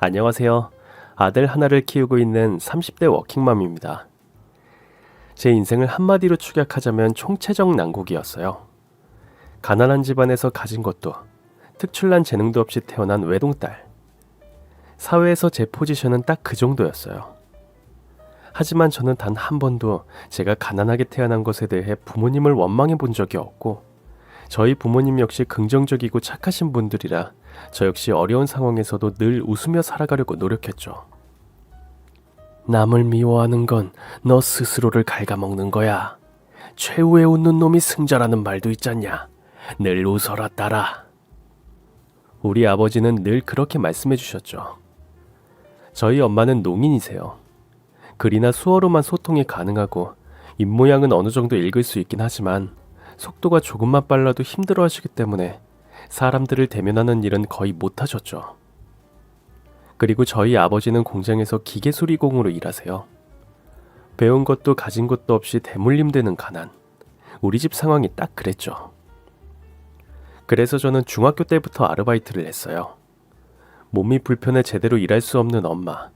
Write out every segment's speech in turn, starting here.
안녕하세요. 아들 하나를 키우고 있는 30대 워킹맘입니다. 제 인생을 한마디로 축약하자면 총체적 난국이었어요. 가난한 집안에서 가진 것도 특출난 재능도 없이 태어난 외동딸. 사회에서 제 포지션은 딱 그 정도였어요. 하지만 저는 단 한 번도 제가 가난하게 태어난 것에 대해 부모님을 원망해 본 적이 없고, 저희 부모님 역시 긍정적이고 착하신 분들이라 저 역시 어려운 상황에서도 늘 웃으며 살아가려고 노력했죠. 남을 미워하는 건 너 스스로를 갉아먹는 거야. 최후에 웃는 놈이 승자라는 말도 있잖냐. 늘 웃어라 딸아. 우리 아버지는 늘 그렇게 말씀해 주셨죠. 저희 엄마는 농인이세요. 글이나 수어로만 소통이 가능하고 입모양은 어느 정도 읽을 수 있긴 하지만 속도가 조금만 빨라도 힘들어 하시기 때문에 사람들을 대면하는 일은 거의 못하셨죠. 그리고 저희 아버지는 공장에서 기계 수리공으로 일하세요. 배운 것도 가진 것도 없이 대물림되는 가난. 우리 집 상황이 딱 그랬죠. 그래서 저는 중학교 때부터 아르바이트를 했어요. 몸이 불편해 제대로 일할 수 없는 엄마,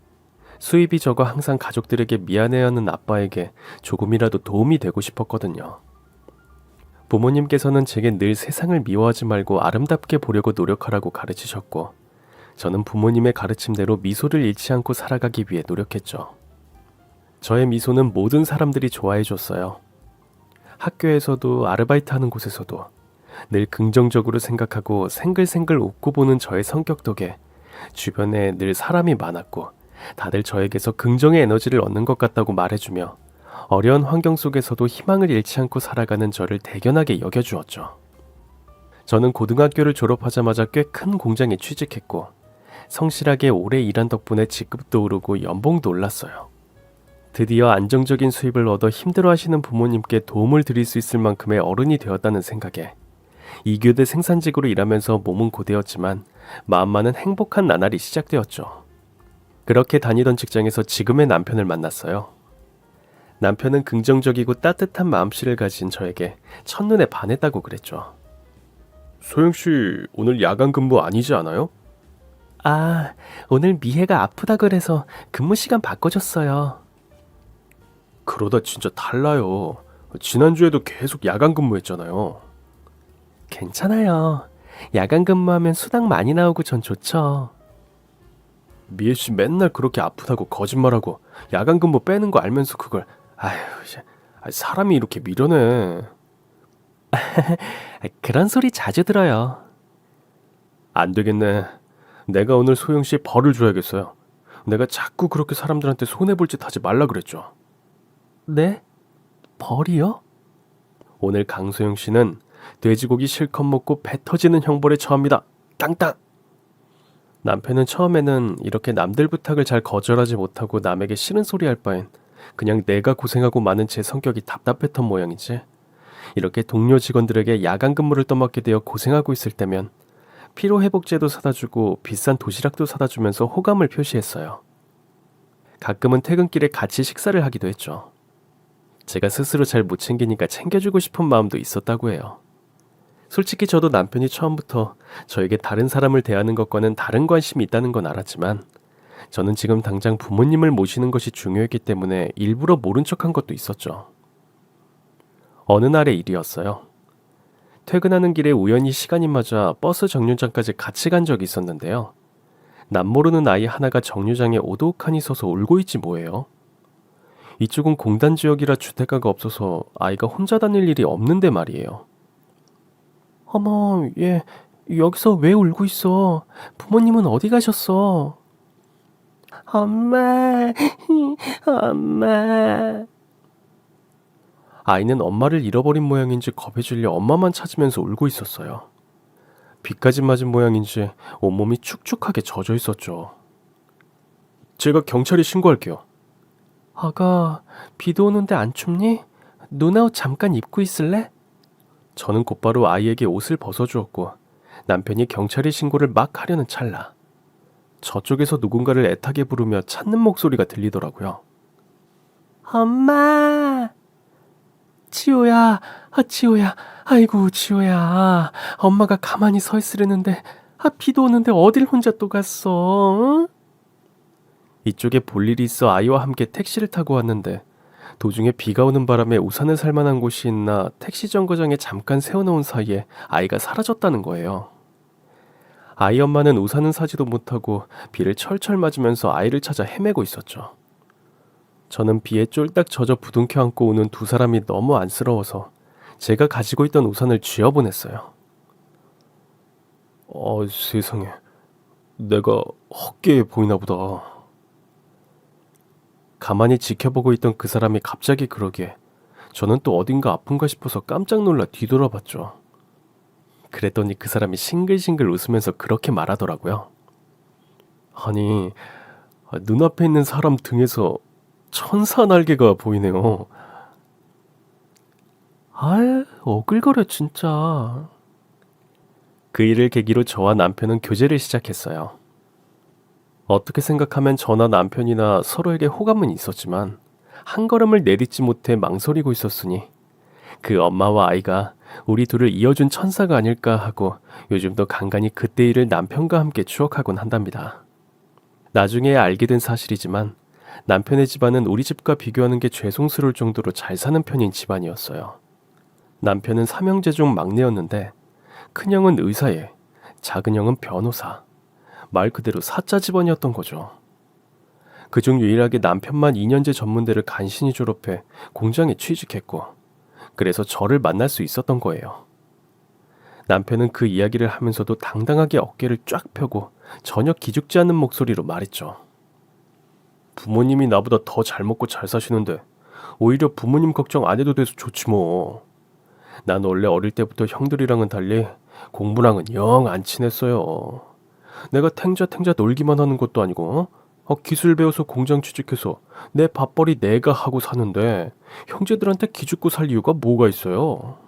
수입이 적어 항상 가족들에게 미안해하는 아빠에게 조금이라도 도움이 되고 싶었거든요. 부모님께서는 제게 늘 세상을 미워하지 말고 아름답게 보려고 노력하라고 가르치셨고, 저는 부모님의 가르침대로 미소를 잃지 않고 살아가기 위해 노력했죠. 저의 미소는 모든 사람들이 좋아해 줬어요. 학교에서도 아르바이트하는 곳에서도 늘 긍정적으로 생각하고 생글생글 웃고 보는 저의 성격 덕에 주변에 늘 사람이 많았고, 다들 저에게서 긍정의 에너지를 얻는 것 같다고 말해주며 어려운 환경 속에서도 희망을 잃지 않고 살아가는 저를 대견하게 여겨주었죠. 저는 고등학교를 졸업하자마자 꽤 큰 공장에 취직했고, 성실하게 오래 일한 덕분에 직급도 오르고 연봉도 올랐어요. 드디어 안정적인 수입을 얻어 힘들어하시는 부모님께 도움을 드릴 수 있을 만큼의 어른이 되었다는 생각에 2교대 생산직으로 일하면서 몸은 고되었지만 마음만은 행복한 나날이 시작되었죠. 그렇게 다니던 직장에서 지금의 남편을 만났어요. 남편은 긍정적이고 따뜻한 마음씨를 가진 저에게 첫눈에 반했다고 그랬죠. 소영씨, 오늘 야간 근무 아니지 않아요? 아, 오늘 미혜가 아프다 그래서 근무 시간 바꿔줬어요. 그러다 진짜 달라요. 지난주에도 계속 야간 근무했잖아요. 괜찮아요. 야간 근무하면 수당 많이 나오고 전 좋죠. 미혜씨 맨날 그렇게 아프다고 거짓말하고 야간 근무 빼는 거 알면서 그걸, 아휴, 사람이 이렇게 미련해. 그런 소리 자주 들어요. 안 되겠네. 내가 오늘 소영씨에 벌을 줘야겠어요. 내가 자꾸 그렇게 사람들한테 손해볼 짓 하지 말라 그랬죠. 네? 벌이요? 오늘 강소영씨는 돼지고기 실컷 먹고 배 터지는 형벌에 처합니다. 땅땅! 남편은 처음에는 이렇게 남들 부탁을 잘 거절하지 못하고 남에게 싫은 소리 할 바엔 그냥 내가 고생하고 많은 제 성격이 답답했던 모양이지, 이렇게 동료 직원들에게 야간 근무를 떠맡게 되어 고생하고 있을 때면 피로회복제도 사다주고 비싼 도시락도 사다주면서 호감을 표시했어요. 가끔은 퇴근길에 같이 식사를 하기도 했죠. 제가 스스로 잘 못 챙기니까 챙겨주고 싶은 마음도 있었다고 해요. 솔직히 저도 남편이 처음부터 저에게 다른 사람을 대하는 것과는 다른 관심이 있다는 건 알았지만, 저는 지금 당장 부모님을 모시는 것이 중요했기 때문에 일부러 모른 척한 것도 있었죠. 어느 날의 일이었어요. 퇴근하는 길에 우연히 시간이 맞아 버스 정류장까지 같이 간 적이 있었는데요. 남모르는 아이 하나가 정류장에 오독하니 서서 울고 있지 뭐예요. 이쪽은 공단 지역이라 주택가가 없어서 아이가 혼자 다닐 일이 없는데 말이에요. 어머, 얘 여기서 왜 울고 있어? 부모님은 어디 가셨어? 엄마, 엄마. 아이는 엄마를 잃어버린 모양인지 겁에 질려 엄마만 찾으면서 울고 있었어요. 비까지 맞은 모양인지 온몸이 축축하게 젖어 있었죠. 제가 경찰에 신고할게요. 아가, 비도 오는데 안 춥니? 눈아웃 잠깐 입고 있을래? 저는 곧바로 아이에게 옷을 벗어주었고, 남편이 경찰에 신고를 막 하려는 찰나 저쪽에서 누군가를 애타게 부르며 찾는 목소리가 들리더라고요. 엄마! 지호야, 지호야, 아이고 지호야, 엄마가 가만히 서 있으려는데 비도 오는데 어딜 혼자 또 갔어? 응? 이쪽에 볼 일이 있어 아이와 함께 택시를 타고 왔는데 도중에 비가 오는 바람에 우산을 살 만한 곳이 있나 택시 정거장에 잠깐 세워놓은 사이에 아이가 사라졌다는 거예요. 아이 엄마는 우산은 사지도 못하고 비를 철철 맞으면서 아이를 찾아 헤매고 있었죠. 저는 비에 쫄딱 젖어 부둥켜 안고 오는 두 사람이 너무 안쓰러워서 제가 가지고 있던 우산을 쥐어보냈어요. 세상에. 내가 헛게 보이나 보다. 가만히 지켜보고 있던 그 사람이 갑자기 그러기에 저는 또 어딘가 아픈가 싶어서 깜짝 놀라 뒤돌아봤죠. 그랬더니 그 사람이 싱글싱글 웃으면서 그렇게 말하더라고요. 아니, 눈앞에 있는 사람 등에서 천사 날개가 보이네요. 어글거려 진짜. 그 일을 계기로 저와 남편은 교제를 시작했어요. 어떻게 생각하면 저나 남편이나 서로에게 호감은 있었지만 한 걸음을 내딛지 못해 망설이고 있었으니 그 엄마와 아이가 우리 둘을 이어준 천사가 아닐까 하고 요즘도 간간히 그때 일을 남편과 함께 추억하곤 한답니다. 나중에 알게 된 사실이지만 남편의 집안은 우리 집과 비교하는 게 죄송스러울 정도로 잘 사는 편인 집안이었어요. 남편은 삼형제 중 막내였는데 큰형은 의사에 작은형은 변호사, 말 그대로 사자 집안이었던 거죠. 그중 유일하게 남편만 2년제 전문대를 간신히 졸업해 공장에 취직했고 그래서 저를 만날 수 있었던 거예요. 남편은 그 이야기를 하면서도 당당하게 어깨를 쫙 펴고 전혀 기죽지 않는 목소리로 말했죠. 부모님이 나보다 더 잘 먹고 잘 사시는데 오히려 부모님 걱정 안 해도 돼서 좋지 뭐. 난 원래 어릴 때부터 형들이랑은 달리 공부랑은 영 안 친했어요. 내가 탱자 놀기만 하는 것도 아니고 기술 배워서 공장 취직해서 내 밥벌이 내가 하고 사는데 형제들한테 기죽고 살 이유가 뭐가 있어요?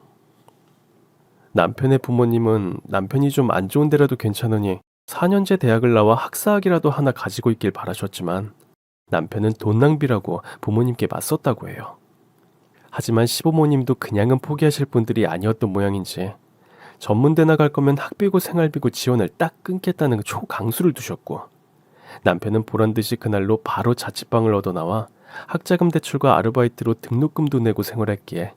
남편의 부모님은 남편이 좀 안 좋은 데라도 괜찮으니 4년제 대학을 나와 학사학이라도 하나 가지고 있길 바라셨지만 남편은 돈 낭비라고 부모님께 맞섰다고 해요. 하지만 시부모님도 그냥은 포기하실 분들이 아니었던 모양인지 전문대 나갈 거면 학비고 생활비고 지원을 딱 끊겠다는 초강수를 두셨고 남편은 보란듯이 그날로 바로 자취방을 얻어 나와 학자금 대출과 아르바이트로 등록금도 내고 생활했기에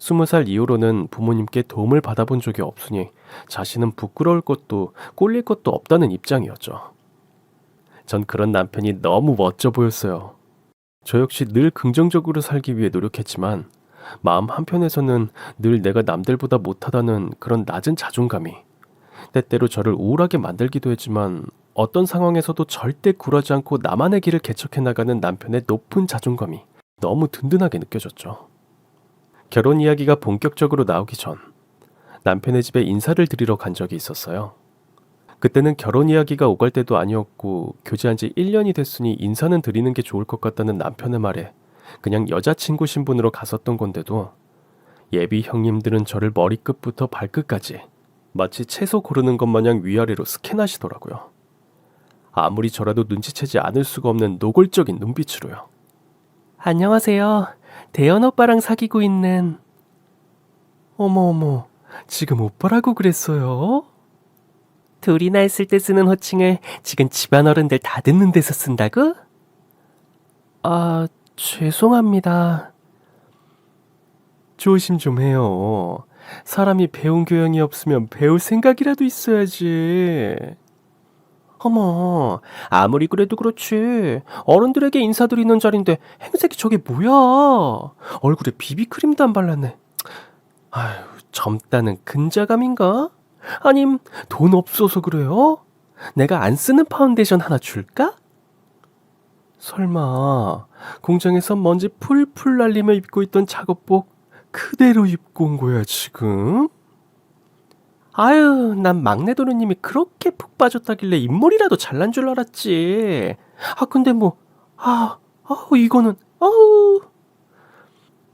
20살 이후로는 부모님께 도움을 받아본 적이 없으니 자신은 부끄러울 것도 꼴릴 것도 없다는 입장이었죠. 전 그런 남편이 너무 멋져 보였어요. 저 역시 늘 긍정적으로 살기 위해 노력했지만 마음 한편에서는 늘 내가 남들보다 못하다는 그런 낮은 자존감이 때때로 저를 우울하게 만들기도 했지만 어떤 상황에서도 절대 굴하지 않고 나만의 길을 개척해 나가는 남편의 높은 자존감이 너무 든든하게 느껴졌죠. 결혼 이야기가 본격적으로 나오기 전 남편의 집에 인사를 드리러 간 적이 있었어요. 그때는 결혼 이야기가 오갈 때도 아니었고 교제한 지 1년이 됐으니 인사는 드리는 게 좋을 것 같다는 남편의 말에 그냥 여자친구 신분으로 갔었던 건데도 예비 형님들은 저를 머리끝부터 발끝까지 마치 채소 고르는 것 마냥 위아래로 스캔하시더라고요. 아무리 저라도 눈치채지 않을 수가 없는 노골적인 눈빛으로요. 안녕하세요. 대현 오빠랑 사귀고 있는... 어머, 지금 오빠라고 그랬어요? 둘이나 있을 때 쓰는 호칭을 지금 집안 어른들 다 듣는 데서 쓴다고? 죄송합니다. 조심 좀 해요. 사람이 배운 교양이 없으면 배울 생각이라도 있어야지. 어머, 아무리 그래도 그렇지. 어른들에게 인사드리는 자리인데 행색이 저게 뭐야? 얼굴에 비비크림도 안 발랐네. 아휴, 젊다는 근자감인가? 아님 돈 없어서 그래요? 내가 안 쓰는 파운데이션 하나 줄까? 설마 공장에서 먼지 풀풀 날리며 입고 있던 작업복 그대로 입고 온 거야 지금? 아유, 난 막내 도련님이 그렇게 푹 빠졌다길래 인물이라도 잘난 줄 알았지. 근데 이거는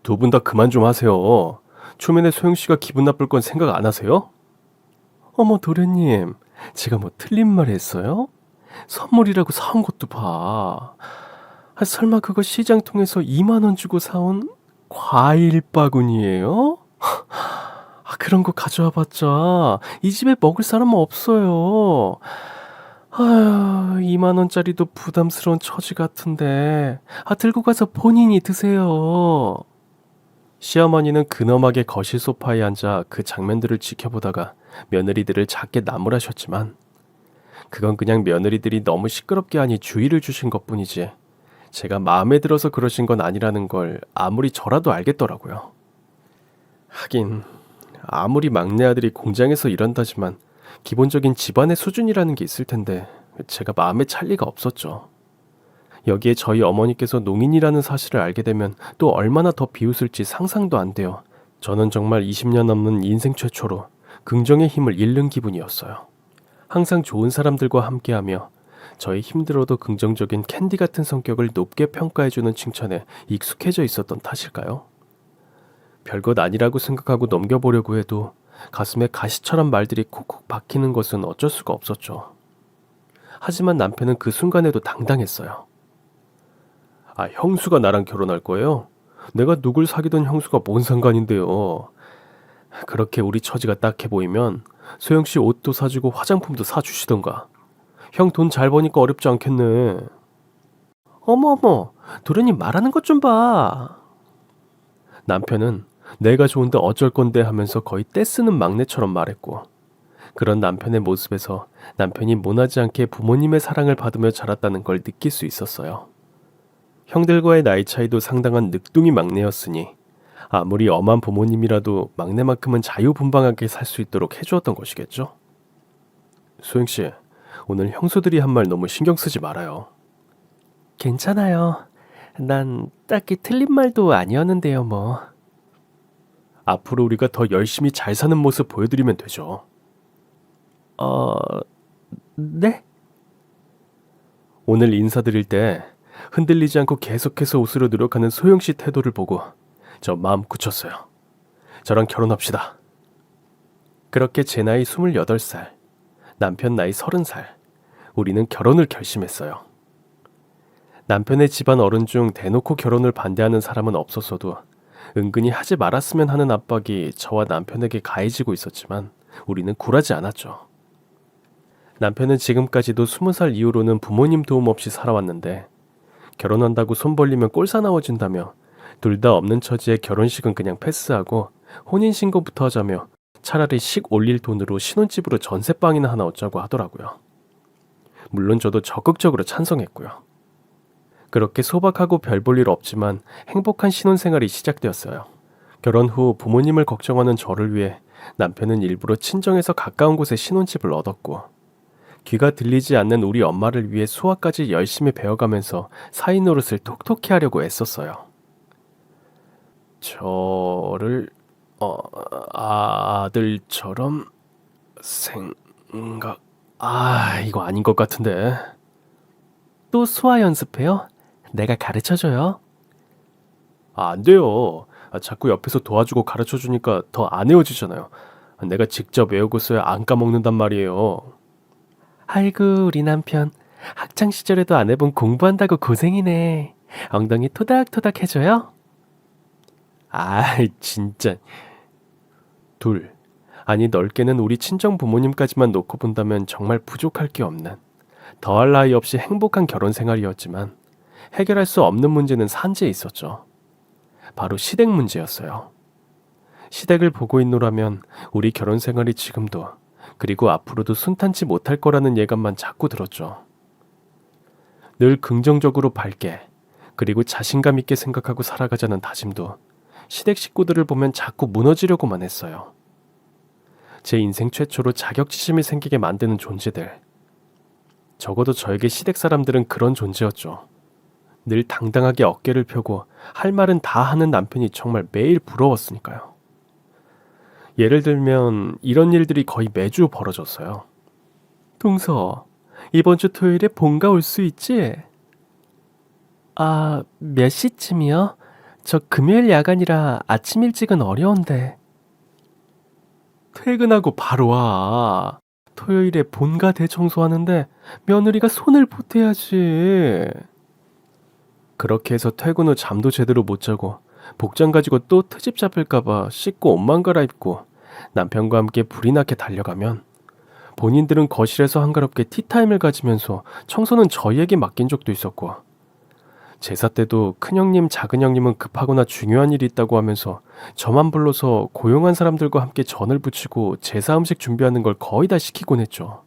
두 분 다 그만 좀 하세요. 초면에 소영씨가 기분 나쁠 건 생각 안 하세요? 어머 도련님, 제가 뭐 틀린 말 했어요? 선물이라고 사온 것도 봐. 설마 그거 시장 통해서 2만 원 주고 사온 과일 바구니예요? 그런 거 가져와 봤자 이 집에 먹을 사람은 없어요. 아휴, 2만 원짜리도 부담스러운 처지 같은데. 들고 가서 본인이 드세요. 시어머니는 근엄하게 거실 소파에 앉아 그 장면들을 지켜보다가 며느리들을 작게 나무라셨지만 그건 그냥 며느리들이 너무 시끄럽게 하니 주의를 주신 것뿐이지 제가 마음에 들어서 그러신 건 아니라는 걸 아무리 저라도 알겠더라고요. 하긴 아무리 막내 아들이 공장에서 일한다지만 기본적인 집안의 수준이라는 게 있을 텐데 제가 마음에 찰 리가 없었죠. 여기에 저희 어머니께서 농인이라는 사실을 알게 되면 또 얼마나 더 비웃을지 상상도 안 돼요. 저는 정말 20년 넘는 인생 최초로 긍정의 힘을 잃는 기분이었어요. 항상 좋은 사람들과 함께하며 저의 힘들어도 긍정적인 캔디 같은 성격을 높게 평가해주는 칭찬에 익숙해져 있었던 탓일까요? 별것 아니라고 생각하고 넘겨보려고 해도 가슴에 가시처럼 말들이 콕콕 박히는 것은 어쩔 수가 없었죠. 하지만 남편은 그 순간에도 당당했어요. 형수가 나랑 결혼할 거예요? 내가 누굴 사귀던 형수가 뭔 상관인데요. 그렇게 우리 처지가 딱해 보이면 소영씨 옷도 사주고 화장품도 사주시던가. 형 돈 잘 버니까 어렵지 않겠네. 어머어머, 도련이 말하는 것 좀 봐. 남편은 내가 좋은데 어쩔 건데 하면서 거의 떼쓰는 막내처럼 말했고, 그런 남편의 모습에서 남편이 모나지 않게 부모님의 사랑을 받으며 자랐다는 걸 느낄 수 있었어요. 형들과의 나이 차이도 상당한 늑둥이 막내였으니 아무리 엄한 부모님이라도 막내만큼은 자유분방하게 살 수 있도록 해주었던 것이겠죠? 소영씨, 오늘 형수들이 한 말 너무 신경 쓰지 말아요. 괜찮아요. 난 딱히 틀린 말도 아니었는데요, 뭐. 앞으로 우리가 더 열심히 잘 사는 모습 보여드리면 되죠. 네? 오늘 인사드릴 때 흔들리지 않고 계속해서 웃으려 노력하는 소영씨 태도를 보고 저 마음 굳혔어요. 저랑 결혼합시다. 그렇게 제 나이 28살, 남편 나이 30살, 우리는 결혼을 결심했어요. 남편의 집안 어른 중 대놓고 결혼을 반대하는 사람은 없었어도 은근히 하지 말았으면 하는 압박이 저와 남편에게 가해지고 있었지만 우리는 굴하지 않았죠. 남편은 지금까지도 20살 이후로는 부모님 도움 없이 살아왔는데 결혼한다고 손 벌리면 꼴사나워진다며 둘 다 없는 처지에 결혼식은 그냥 패스하고 혼인신고부터 하자며 차라리 식 올릴 돈으로 신혼집으로 전셋방이나 하나 얻자고 하더라고요. 물론 저도 적극적으로 찬성했고요. 그렇게 소박하고 별 볼 일 없지만 행복한 신혼생활이 시작되었어요. 결혼 후 부모님을 걱정하는 저를 위해 남편은 일부러 친정에서 가까운 곳에 신혼집을 얻었고 귀가 들리지 않는 우리 엄마를 위해 수화까지 열심히 배워가면서 사위 노릇을 톡톡히 하려고 애썼어요. 저를 아들처럼 생각... 이거 아닌 것 같은데. 또 수화 연습해요? 내가 가르쳐줘요. 안 돼요. 자꾸 옆에서 도와주고 가르쳐주니까 더 안 외워지잖아요. 내가 직접 외우고서야 안 까먹는단 말이에요. 아이고 우리 남편 학창시절에도 안 해본 공부한다고 고생이네. 엉덩이 토닥토닥 해줘요? 진짜. 둘, 아니 넓게는 우리 친정 부모님까지만 놓고 본다면 정말 부족할 게 없는 더할 나위 없이 행복한 결혼 생활이었지만 해결할 수 없는 문제는 산재에 있었죠. 바로 시댁 문제였어요. 시댁을 보고 있노라면 우리 결혼 생활이 지금도 그리고 앞으로도 순탄치 못할 거라는 예감만 자꾸 들었죠. 늘 긍정적으로 밝게 그리고 자신감 있게 생각하고 살아가자는 다짐도 시댁 식구들을 보면 자꾸 무너지려고만 했어요. 제 인생 최초로 자격지심이 생기게 만드는 존재들. 적어도 저에게 시댁 사람들은 그런 존재였죠. 늘 당당하게 어깨를 펴고 할 말은 다 하는 남편이 정말 매일 부러웠으니까요. 예를 들면 이런 일들이 거의 매주 벌어졌어요. 동서, 이번 주 토요일에 본가 올 수 있지? 몇 시쯤이요? 저 금요일 야간이라 아침 일찍은 어려운데. 퇴근하고 바로 와. 토요일에 본가 대청소하는데 며느리가 손을 보태야지. 그렇게 해서 퇴근 후 잠도 제대로 못 자고 복장 가지고 또 트집 잡힐까봐 씻고 옷만 갈아입고 남편과 함께 불이 나게 달려가면 본인들은 거실에서 한가롭게 티타임을 가지면서 청소는 저희에게 맡긴 적도 있었고, 제사 때도 큰형님, 작은형님은 급하거나 중요한 일이 있다고 하면서 저만 불러서 고용한 사람들과 함께 전을 부치고 제사 음식 준비하는 걸 거의 다 시키곤 했죠.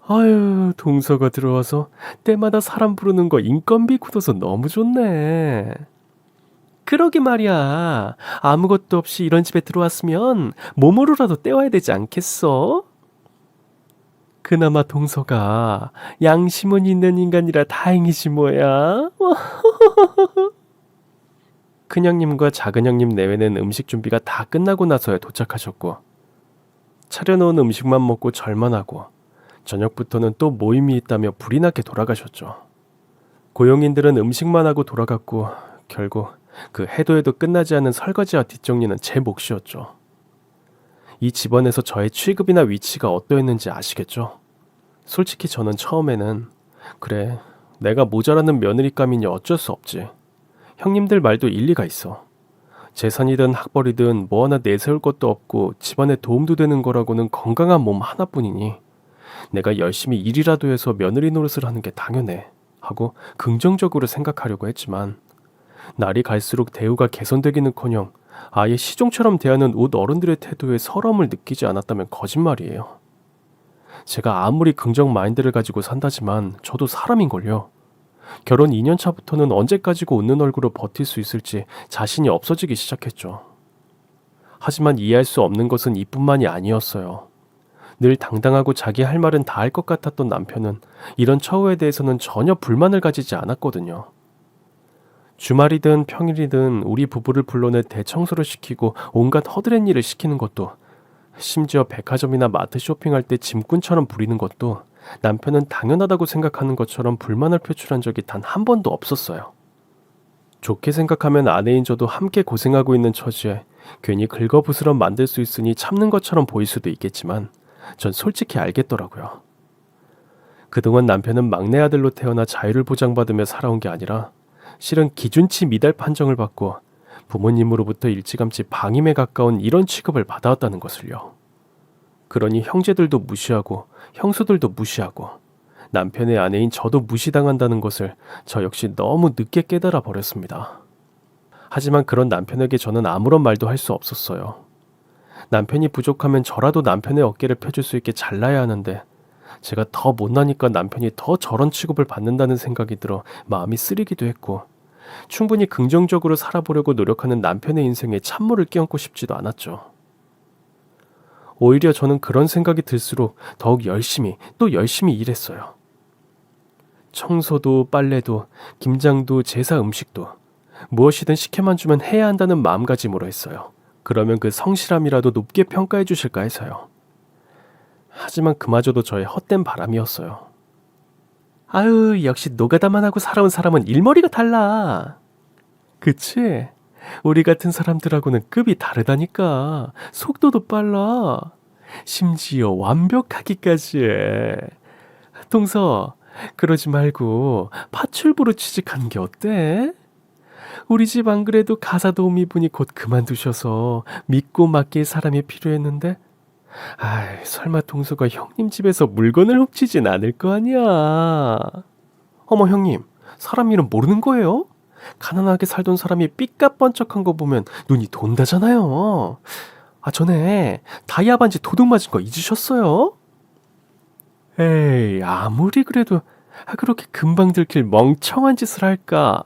아유, 동서가 들어와서 때마다 사람 부르는 거 인건비 굳어서 너무 좋네. 그러게 말이야. 아무것도 없이 이런 집에 들어왔으면 몸으로라도 때워야 되지 않겠어? 그나마 동서가 양심은 있는 인간이라 다행이지 뭐야. 큰형님과 작은형님 내외는 음식 준비가 다 끝나고 나서야 도착하셨고, 차려놓은 음식만 먹고 절만 하고 저녁부터는 또 모임이 있다며 불이 나게 돌아가셨죠. 고용인들은 음식만 하고 돌아갔고, 결국 그 해도 해도 끝나지 않은 설거지와 뒷정리는 제 몫이었죠. 이 집안에서 저의 취급이나 위치가 어떠했는지 아시겠죠? 솔직히 저는 처음에는 그래, 내가 모자라는 며느리감이니 어쩔 수 없지. 형님들 말도 일리가 있어. 재산이든 학벌이든 뭐 하나 내세울 것도 없고 집안에 도움도 되는 거라고는 건강한 몸 하나뿐이니 내가 열심히 일이라도 해서 며느리 노릇을 하는 게 당연해 하고 긍정적으로 생각하려고 했지만, 날이 갈수록 대우가 개선되기는커녕 아예 시종처럼 대하는 옷 어른들의 태도에 서러움을 느끼지 않았다면 거짓말이에요. 제가 아무리 긍정 마인드를 가지고 산다지만 저도 사람인걸요. 결혼 2년 차부터는 언제까지고 웃는 얼굴로 버틸 수 있을지 자신이 없어지기 시작했죠. 하지만 이해할 수 없는 것은 이뿐만이 아니었어요. 늘 당당하고 자기 할 말은 다 할 것 같았던 남편은 이런 처우에 대해서는 전혀 불만을 가지지 않았거든요. 주말이든 평일이든 우리 부부를 불러내 대청소를 시키고 온갖 허드렛 일을 시키는 것도, 심지어 백화점이나 마트 쇼핑할 때 짐꾼처럼 부리는 것도 남편은 당연하다고 생각하는 것처럼 불만을 표출한 적이 단 한 번도 없었어요. 좋게 생각하면 아내인 저도 함께 고생하고 있는 처지에 괜히 긁어부스러 만들 수 있으니 참는 것처럼 보일 수도 있겠지만 전 솔직히 알겠더라고요. 그동안 남편은 막내 아들로 태어나 자유를 보장받으며 살아온 게 아니라 실은 기준치 미달 판정을 받고 부모님으로부터 일찌감치 방임에 가까운 이런 취급을 받아왔다는 것을요. 그러니 형제들도 무시하고 형수들도 무시하고 남편의 아내인 저도 무시당한다는 것을 저 역시 너무 늦게 깨달아 버렸습니다. 하지만 그런 남편에게 저는 아무런 말도 할 수 없었어요. 남편이 부족하면 저라도 남편의 어깨를 펴줄 수 있게 잘나야 하는데, 제가 더 못나니까 남편이 더 저런 취급을 받는다는 생각이 들어 마음이 쓰리기도 했고, 충분히 긍정적으로 살아보려고 노력하는 남편의 인생에 찬물을 끼얹고 싶지도 않았죠. 오히려 저는 그런 생각이 들수록 더욱 열심히 또 열심히 일했어요. 청소도 빨래도 김장도 제사 음식도 무엇이든 시켜만 주면 해야 한다는 마음가짐으로 했어요. 그러면 그 성실함이라도 높게 평가해 주실까 해서요. 하지만 그마저도 저의 헛된 바람이었어요. 아유, 역시 노가다만 하고 살아온 사람은 일머리가 달라. 그치? 우리 같은 사람들하고는 급이 다르다니까. 속도도 빨라. 심지어 완벽하기까지 해. 동서, 그러지 말고 파출부로 취직하는 게 어때? 우리 집 안 그래도 가사 도우미분이 곧 그만두셔서 믿고 맡길 사람이 필요했는데, 아이, 설마 동서가 형님 집에서 물건을 훔치진 않을 거 아니야. 어머, 형님, 사람 일은 모르는 거예요? 가난하게 살던 사람이 삐까뻔쩍한 거 보면 눈이 돈다잖아요. 아, 전에 다이아 반지 도둑 맞은 거 잊으셨어요? 에이, 아무리 그래도 그렇게 금방 들킬 멍청한 짓을 할까?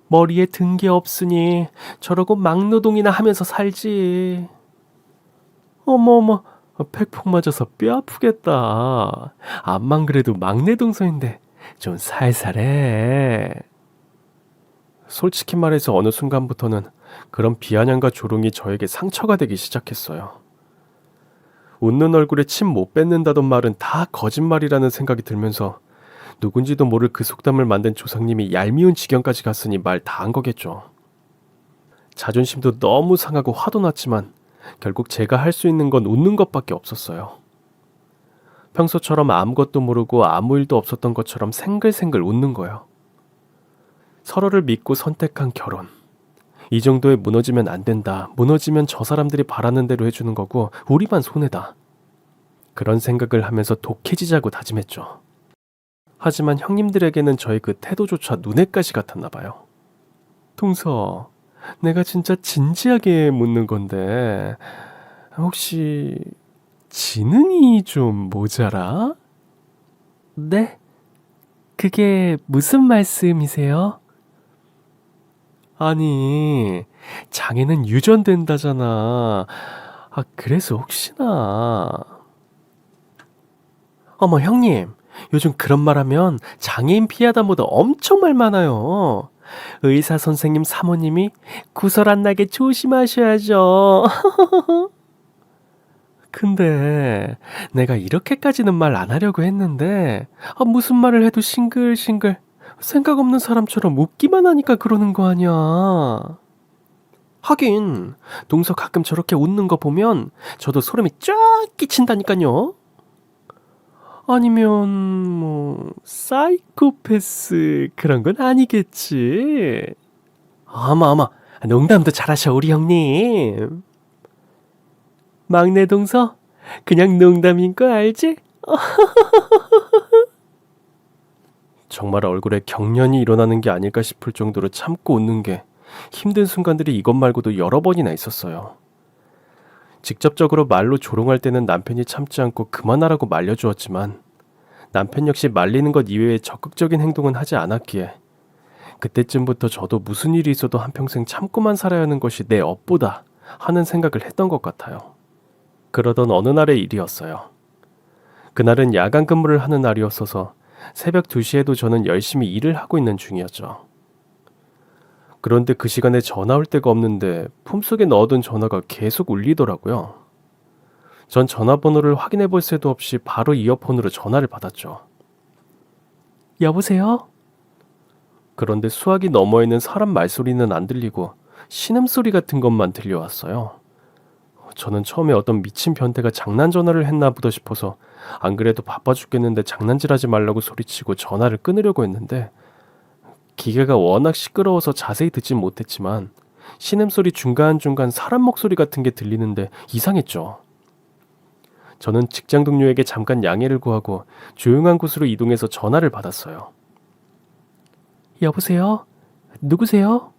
머리에 든 게 없으니 저러고 막노동이나 하면서 살지. 어머어머, 팩폭 맞아서 뼈 아프겠다. 암만 그래도 막내 동서인데 좀 살살해. 솔직히 말해서 어느 순간부터는 그런 비아냥과 조롱이 저에게 상처가 되기 시작했어요. 웃는 얼굴에 침 못 뱉는다던 말은 다 거짓말이라는 생각이 들면서 누군지도 모를 그 속담을 만든 조상님이 얄미운 지경까지 갔으니 말 다 한 거겠죠. 자존심도 너무 상하고 화도 났지만 결국 제가 할 수 있는 건 웃는 것밖에 없었어요. 평소처럼 아무것도 모르고 아무 일도 없었던 것처럼 생글생글 웃는 거요. 서로를 믿고 선택한 결혼. 이 정도에 무너지면 안 된다. 무너지면 저 사람들이 바라는 대로 해주는 거고 우리만 손해다. 그런 생각을 하면서 독해지자고 다짐했죠. 하지만 형님들에게는 저의 그 태도조차 눈엣가시 같았나 봐요. 동서, 내가 진짜 진지하게 묻는 건데 혹시 지능이 좀 모자라? 네? 그게 무슨 말씀이세요? 아니, 장애는 유전된다잖아. 그래서 혹시나. 어머, 형님. 요즘 그런 말 하면 장애인 피하다보다 엄청 말 많아요. 의사 선생님 사모님이 구설 안 나게 조심하셔야죠. 근데 내가 이렇게까지는 말 안 하려고 했는데 무슨 말을 해도 싱글싱글 생각 없는 사람처럼 웃기만 하니까 그러는 거 아니야. 하긴 동서 가끔 저렇게 웃는 거 보면 저도 소름이 쫙 끼친다니까요. 아니면 뭐 사이코패스 그런 건 아니겠지. 어머 농담도 잘하셔 우리 형님. 막내 동서 그냥 농담인 거 알지? 정말 얼굴에 경련이 일어나는 게 아닐까 싶을 정도로 참고 웃는 게 힘든 순간들이 이것 말고도 여러 번이나 있었어요. 직접적으로 말로 조롱할 때는 남편이 참지 않고 그만하라고 말려주었지만 남편 역시 말리는 것 이외에 적극적인 행동은 하지 않았기에 그때쯤부터 저도 무슨 일이 있어도 한평생 참고만 살아야 하는 것이 내 업보다 하는 생각을 했던 것 같아요. 그러던 어느 날의 일이었어요. 그날은 야간 근무를 하는 날이었어서 새벽 2시에도 저는 열심히 일을 하고 있는 중이었죠. 그런데 그 시간에 전화 올 데가 없는데 품속에 넣어둔 전화가 계속 울리더라고요. 전 전화번호를 확인해 볼 새도 없이 바로 이어폰으로 전화를 받았죠. 여보세요? 그런데 수화기 너머에 있는 사람 말소리는 안 들리고 신음소리 같은 것만 들려왔어요. 저는 처음에 어떤 미친 변태가 장난 전화를 했나 보다 싶어서 안 그래도 바빠 죽겠는데 장난질하지 말라고 소리치고 전화를 끊으려고 했는데 기계가 워낙 시끄러워서 자세히 듣진 못했지만 신음소리 중간중간 사람 목소리 같은 게 들리는데 이상했죠. 저는 직장 동료에게 잠깐 양해를 구하고 조용한 곳으로 이동해서 전화를 받았어요. 여보세요? 누구세요?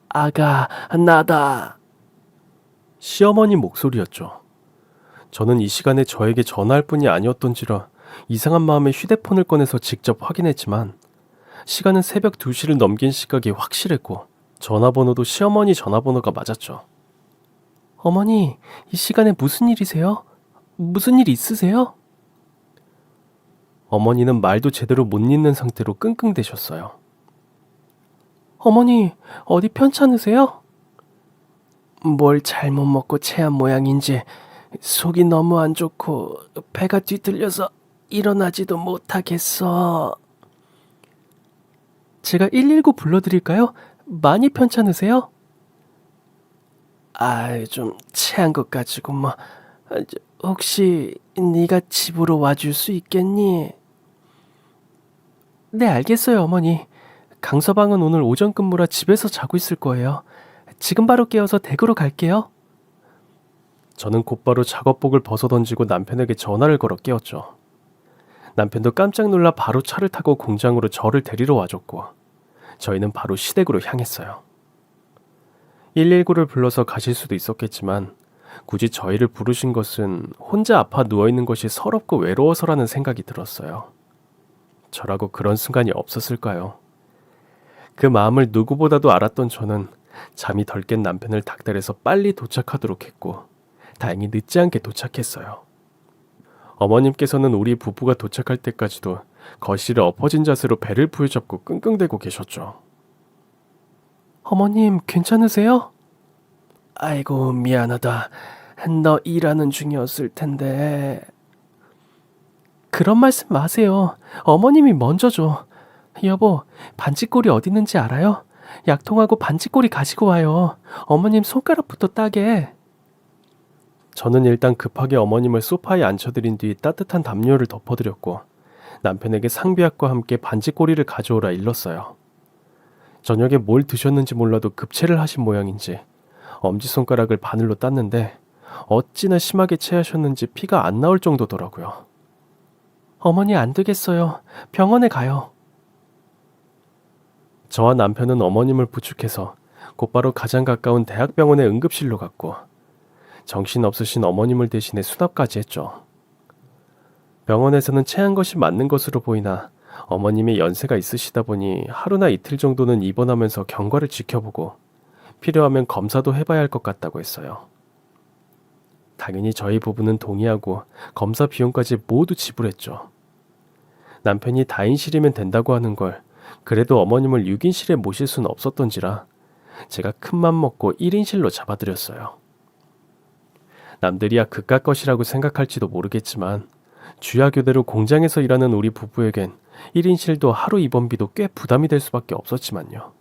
아가, 나다. 시어머니 목소리였죠. 저는 이 시간에 저에게 전화할 뿐이 아니었던지라 이상한 마음에 휴대폰을 꺼내서 직접 확인했지만 시간은 새벽 2시를 넘긴 시각이 확실했고 전화번호도 시어머니 전화번호가 맞았죠. 어머니, 이 시간에 무슨 일이세요? 무슨 일 있으세요? 어머니는 말도 제대로 못 잇는 상태로 끙끙대셨어요. 어머니, 어디 편찮으세요? 뭘 잘못 먹고 체한 모양인지 속이 너무 안 좋고 배가 뒤틀려서 일어나지도 못하겠어. 제가 119 불러드릴까요? 많이 편찮으세요? 좀 체한 것 가지고 뭐 혹시 네가 집으로 와줄 수 있겠니? 네, 알겠어요, 어머니. 강서방은 오늘 오전 근무라 집에서 자고 있을 거예요. 지금 바로 깨어서 댁으로 갈게요. 저는 곧바로 작업복을 벗어던지고 남편에게 전화를 걸어 깨웠죠. 남편도 깜짝 놀라 바로 차를 타고 공장으로 저를 데리러 와줬고 저희는 바로 시댁으로 향했어요. 119를 불러서 가실 수도 있었겠지만 굳이 저희를 부르신 것은 혼자 아파 누워있는 것이 서럽고 외로워서라는 생각이 들었어요. 저라고 그런 순간이 없었을까요? 그 마음을 누구보다도 알았던 저는 잠이 덜 깬 남편을 닥달해서 빨리 도착하도록 했고 다행히 늦지 않게 도착했어요. 어머님께서는 우리 부부가 도착할 때까지도 거실에 엎어진 자세로 배를 부여잡고 끙끙대고 계셨죠. 어머님, 괜찮으세요? 아이고, 미안하다. 너 일하는 중이었을 텐데. 그런 말씀 마세요. 어머님이 먼저죠. 여보, 반지꼬리 어디 있는지 알아요? 약통하고 반지꼬리 가지고 와요. 어머님 손가락부터 따게. 저는 일단 급하게 어머님을 소파에 앉혀드린 뒤 따뜻한 담요를 덮어드렸고 남편에게 상비약과 함께 반지꼬리를 가져오라 일렀어요. 저녁에 뭘 드셨는지 몰라도 급체를 하신 모양인지 엄지손가락을 바늘로 땄는데 어찌나 심하게 체하셨는지 피가 안 나올 정도더라고요. 어머니 안 되겠어요. 병원에 가요. 저와 남편은 어머님을 부축해서 곧바로 가장 가까운 대학병원의 응급실로 갔고 정신없으신 어머님을 대신해 수납까지 했죠. 병원에서는 체한 것이 맞는 것으로 보이나 어머님이 연세가 있으시다 보니 하루나 이틀 정도는 입원하면서 경과를 지켜보고 필요하면 검사도 해봐야 할 것 같다고 했어요. 당연히 저희 부부는 동의하고 검사 비용까지 모두 지불했죠. 남편이 다인실이면 된다고 하는 걸 그래도 어머님을 6인실에 모실 수는 없었던지라 제가 큰맘 먹고 1인실로 잡아드렸어요. 남들이야 그깟 것이라고 생각할지도 모르겠지만 주야교대로 공장에서 일하는 우리 부부에겐 1인실도 하루 입원비도 꽤 부담이 될 수밖에 없었지만요.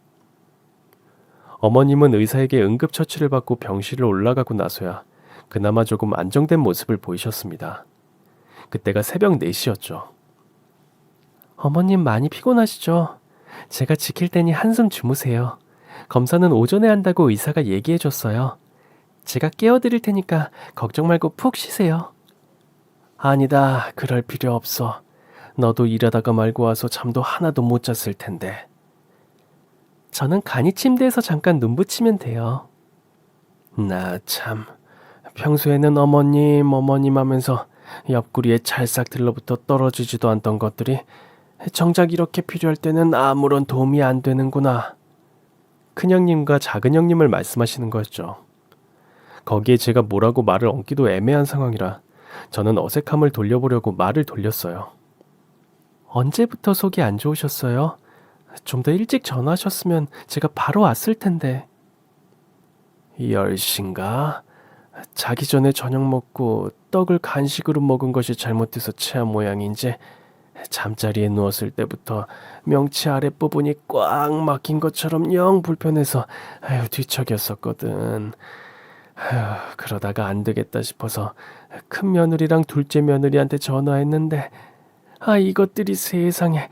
어머님은 의사에게 응급처치를 받고 병실을 올라가고 나서야 그나마 조금 안정된 모습을 보이셨습니다. 그때가 새벽 4시였죠. 어머님 많이 피곤하시죠? 제가 지킬 테니 한숨 주무세요. 검사는 오전에 한다고 의사가 얘기해줬어요. 제가 깨워드릴 테니까 걱정 말고 푹 쉬세요. 아니다, 그럴 필요 없어. 너도 일하다가 말고 와서 잠도 하나도 못 잤을 텐데. 저는 간이 침대에서 잠깐 눈 붙이면 돼요. 나 참, 평소에는 어머님 하면서 옆구리에 찰싹 들러붙어 떨어지지도 않던 것들이 정작 이렇게 필요할 때는 아무런 도움이 안 되는구나. 큰형님과 작은형님을 말씀하시는 거였죠. 거기에 제가 뭐라고 말을 얹기도 애매한 상황이라 저는 어색함을 돌려보려고 말을 돌렸어요. 언제부터 속이 안 좋으셨어요? 좀 더 일찍 전화하셨으면 제가 바로 왔을 텐데. 10시인가? 자기 전에 저녁 먹고 떡을 간식으로 먹은 것이 잘못돼서 체한 모양인지 잠자리에 누웠을 때부터 명치 아랫부분이 꽉 막힌 것처럼 영 불편해서 뒤척였었거든. 그러다가 안 되겠다 싶어서 큰 며느리랑 둘째 며느리한테 전화했는데 이것들이 세상에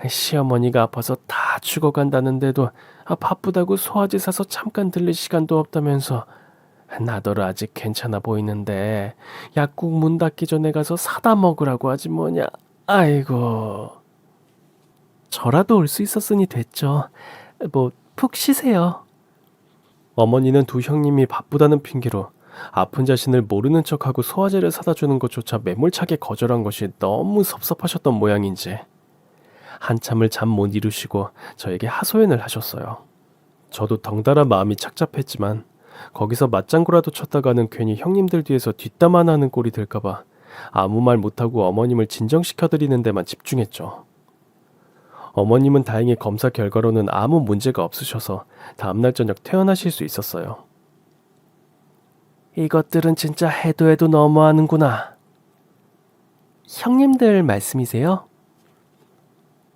시어머니가 아파서 다 죽어간다는데도 바쁘다고 소화제 사서 잠깐 들릴 시간도 없다면서 나더러 아직 괜찮아 보이는데 약국 문 닫기 전에 가서 사다 먹으라고 하지 뭐냐. 아이고. 저라도 올 수 있었으니 됐죠. 뭐 푹 쉬세요. 어머니는 두 형님이 바쁘다는 핑계로 아픈 자신을 모르는 척하고 소화제를 사다 주는 것조차 매몰차게 거절한 것이 너무 섭섭하셨던 모양인지 한참을 잠 못 이루시고 저에게 하소연을 하셨어요. 저도 덩달아 마음이 착잡했지만 거기서 맞장구라도 쳤다가는 괜히 형님들 뒤에서 뒷담화나는 꼴이 될까봐 아무 말 못하고 어머님을 진정시켜드리는 데만 집중했죠. 어머님은 다행히 검사 결과로는 아무 문제가 없으셔서 다음날 저녁 퇴원하실 수 있었어요. 이것들은 진짜 해도 너무하는구나. 형님들 말씀이세요?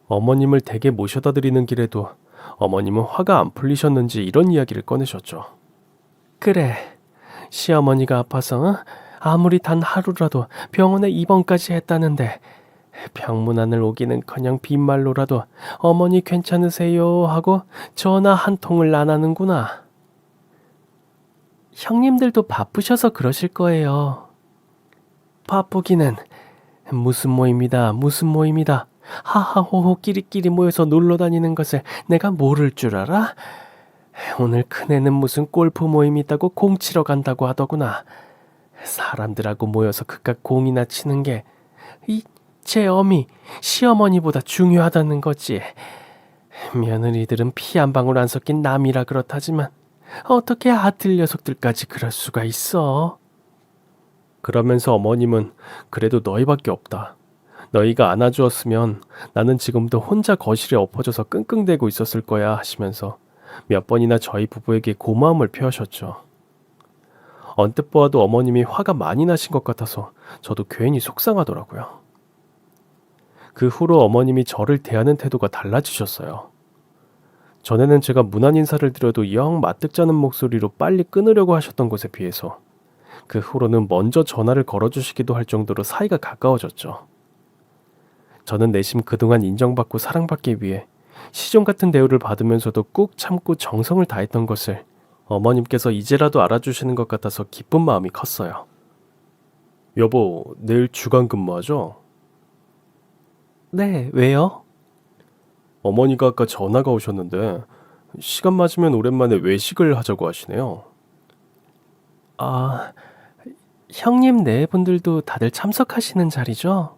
어머님을 댁에 모셔다 드리는 길에도 어머님은 화가 안 풀리셨는지 이런 이야기를 꺼내셨죠. 그래, 시어머니가 아파서 아무리 단 하루라도 병원에 입원까지 했다는데 병문안을 오기는커녕 빈말로라도 어머니 괜찮으세요 하고 전화 한 통을 안 하는구나. 형님들도 바쁘셔서 그러실 거예요. 바쁘기는 무슨 모임이다. 하하호호 끼리끼리 모여서 놀러 다니는 것을 내가 모를 줄 알아? 오늘 큰애는 무슨 골프 모임이 있다고 공 치러 간다고 하더구나. 사람들하고 모여서 그깟 공이나 치는 게 제 어미, 시어머니보다 중요하다는 거지. 며느리들은 피 한 방울 안 섞인 남이라 그렇다지만 어떻게 아들 녀석들까지 그럴 수가 있어? 그러면서 어머님은 그래도 너희밖에 없다. 너희가 안아주었으면 나는 지금도 혼자 거실에 엎어져서 끙끙대고 있었을 거야 하시면서 몇 번이나 저희 부부에게 고마움을 표하셨죠. 언뜻 보아도 어머님이 화가 많이 나신 것 같아서 저도 괜히 속상하더라고요. 그 후로 어머님이 저를 대하는 태도가 달라지셨어요. 전에는 제가 무난 인사를 드려도 영 마뜩자는 목소리로 빨리 끊으려고 하셨던 것에 비해서 그 후로는 먼저 전화를 걸어주시기도 할 정도로 사이가 가까워졌죠. 저는 내심 그동안 인정받고 사랑받기 위해 시종 같은 대우를 받으면서도 꾹 참고 정성을 다했던 것을 어머님께서 이제라도 알아주시는 것 같아서 기쁜 마음이 컸어요. 여보, 내일 주간 근무하죠? 네, 왜요? 어머니가 아까 전화가 오셨는데 시간 맞으면 오랜만에 외식을 하자고 하시네요. 아, 형님 네 분들도 다들 참석하시는 자리죠?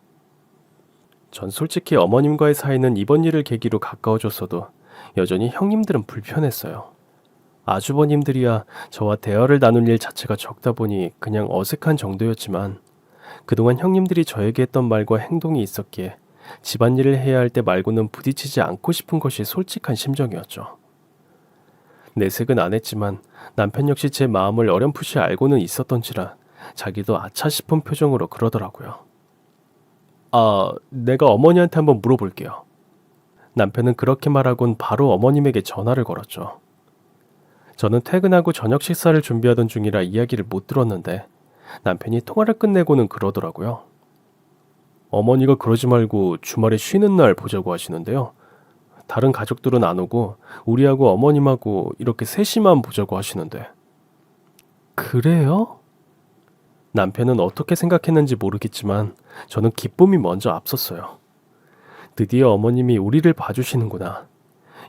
전 솔직히 어머님과의 사이는 이번 일을 계기로 가까워졌어도 여전히 형님들은 불편했어요. 아주버님들이야 저와 대화를 나눌 일 자체가 적다 보니 그냥 어색한 정도였지만 그동안 형님들이 저에게 했던 말과 행동이 있었기에 집안일을 해야 할 때 말고는 부딪히지 않고 싶은 것이 솔직한 심정이었죠. 내색은 안 했지만 남편 역시 제 마음을 어렴풋이 알고는 있었던지라 자기도 아차 싶은 표정으로 그러더라고요. 내가 어머니한테 한번 물어볼게요. 남편은 그렇게 말하곤 바로 어머님에게 전화를 걸었죠. 저는 퇴근하고 저녁 식사를 준비하던 중이라 이야기를 못 들었는데 남편이 통화를 끝내고는 그러더라고요. 어머니가 그러지 말고 주말에 쉬는 날 보자고 하시는데요. 다른 가족들은 안 오고 우리하고 어머님하고 이렇게 셋이만 보자고 하시는데. 그래요? 남편은 어떻게 생각했는지 모르겠지만 저는 기쁨이 먼저 앞섰어요. 드디어 어머님이 우리를 봐주시는구나.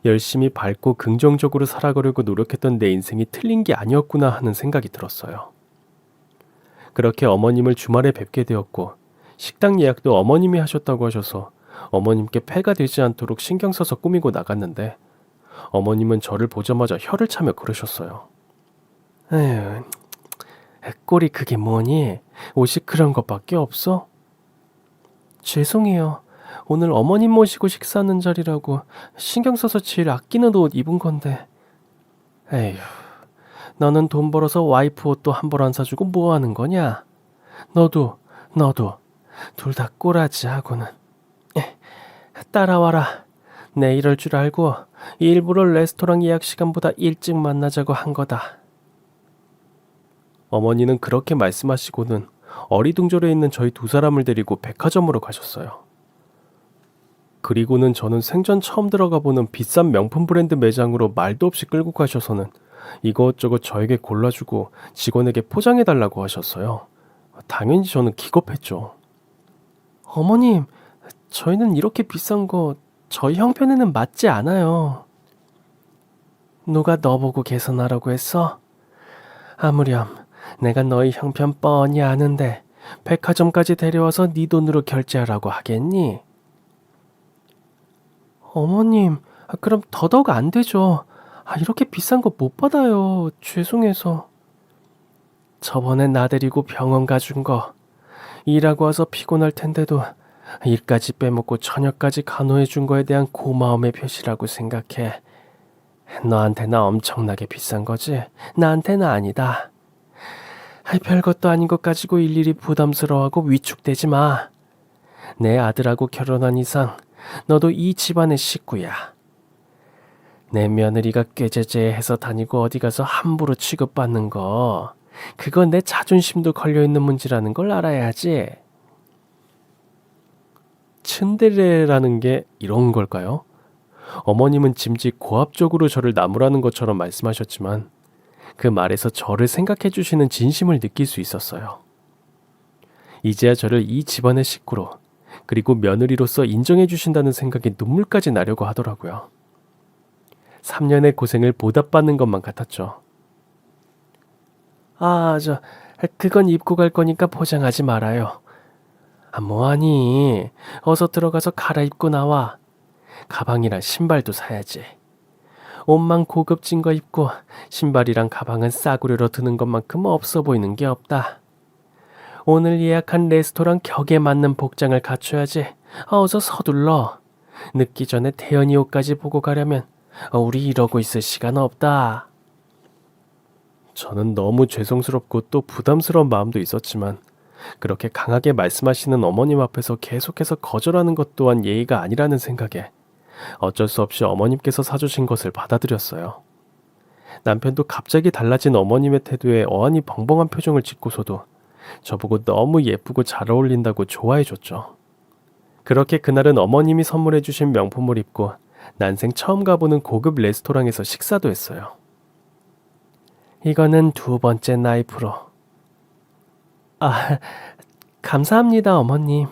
열심히 밝고 긍정적으로 살아가려고 노력했던 내 인생이 틀린 게 아니었구나 하는 생각이 들었어요. 그렇게 어머님을 주말에 뵙게 되었고 식당 예약도 어머님이 하셨다고 하셔서 어머님께 폐가 되지 않도록 신경 써서 꾸미고 나갔는데 어머님은 저를 보자마자 혀를 차며 그러셨어요. 에휴, 꼴이 그게 뭐니? 옷이 그런 것밖에 없어? 죄송해요. 오늘 어머님 모시고 식사하는 자리라고 신경 써서 제일 아끼는 옷 입은 건데. 에휴, 너는 돈 벌어서 와이프 옷도 한 벌 안 사주고 뭐 하는 거냐? 너도 둘 다 꼬라지 하고는. 따라와라. 내 이럴 줄 알고 일부러 레스토랑 예약 시간보다 일찍 만나자고 한 거다. 어머니는 그렇게 말씀하시고는 어리둥절해 있는 저희 두 사람을 데리고 백화점으로 가셨어요. 그리고는 저는 생전 처음 들어가 보는 비싼 명품 브랜드 매장으로 말도 없이 끌고 가셔서는 이것저것 저에게 골라주고 직원에게 포장해달라고 하셨어요. 당연히 저는 기겁했죠. 어머님, 저희는 이렇게 비싼 거 저희 형편에는 맞지 않아요. 누가 너 보고 개선하라고 했어? 아무렴 내가 너희 형편 뻔히 아는데 백화점까지 데려와서 네 돈으로 결제하라고 하겠니? 어머님, 그럼 더더욱 안 되죠. 이렇게 비싼 거 못 받아요. 죄송해서. 저번에 나 데리고 병원 가준 거. 일하고 와서 피곤할 텐데도 일까지 빼먹고 저녁까지 간호해 준 거에 대한 고마움의 표시라고 생각해. 너한테는 엄청나게 비싼 거지? 나한테는 아니다. 별것도 아닌 것 가지고 일일이 부담스러워하고 위축되지 마. 내 아들하고 결혼한 이상 너도 이 집안의 식구야. 내 며느리가 꾀죄죄해서 다니고 어디 가서 함부로 취급받는 거, 그건 내 자존심도 걸려있는 문제라는 걸 알아야지. 츤데레라는 게 이런 걸까요? 어머님은 짐짓 고압적으로 저를 나무라는 것처럼 말씀하셨지만 그 말에서 저를 생각해 주시는 진심을 느낄 수 있었어요. 이제야 저를 이 집안의 식구로 그리고 며느리로서 인정해 주신다는 생각에 눈물까지 나려고 하더라고요. 3년의 고생을 보답받는 것만 같았죠. 그건 입고 갈 거니까 포장하지 말아요. 뭐하니? 어서 들어가서 갈아입고 나와. 가방이랑 신발도 사야지. 옷만 고급진 거 입고 신발이랑 가방은 싸구려로 드는 것만큼 없어 보이는 게 없다. 오늘 예약한 레스토랑 격에 맞는 복장을 갖춰야지. 어서 서둘러. 늦기 전에 태연이 옷까지 보고 가려면 우리 이러고 있을 시간 없다. 저는 너무 죄송스럽고 또 부담스러운 마음도 있었지만 그렇게 강하게 말씀하시는 어머님 앞에서 계속해서 거절하는 것 또한 예의가 아니라는 생각에 어쩔 수 없이 어머님께서 사주신 것을 받아들였어요. 남편도 갑자기 달라진 어머님의 태도에 어안이 벙벙한 표정을 짓고서도 저보고 너무 예쁘고 잘 어울린다고 좋아해줬죠. 그렇게 그날은 어머님이 선물해주신 명품을 입고 난생 처음 가보는 고급 레스토랑에서 식사도 했어요. 이거는 두 번째 나이프로. 아, 감사합니다, 어머님.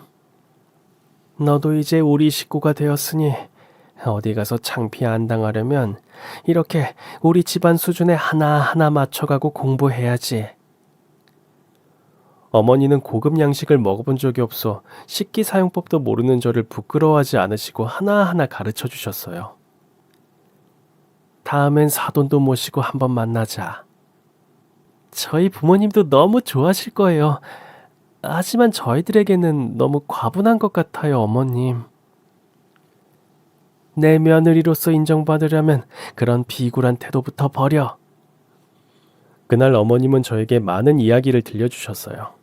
너도 이제 우리 식구가 되었으니 어디 가서 창피 안 당하려면 이렇게 우리 집안 수준에 하나하나 맞춰가고 공부해야지. 어머니는 고급 양식을 먹어본 적이 없어 식기 사용법도 모르는 저를 부끄러워하지 않으시고 하나하나 가르쳐 주셨어요. 다음엔 사돈도 모시고 한번 만나자. 저희 부모님도 너무 좋아하실 거예요. 하지만 저희들에게는 너무 과분한 것 같아요, 어머님. 내 며느리로서 인정받으려면 그런 비굴한 태도부터 버려. 그날 어머님은 저에게 많은 이야기를 들려주셨어요.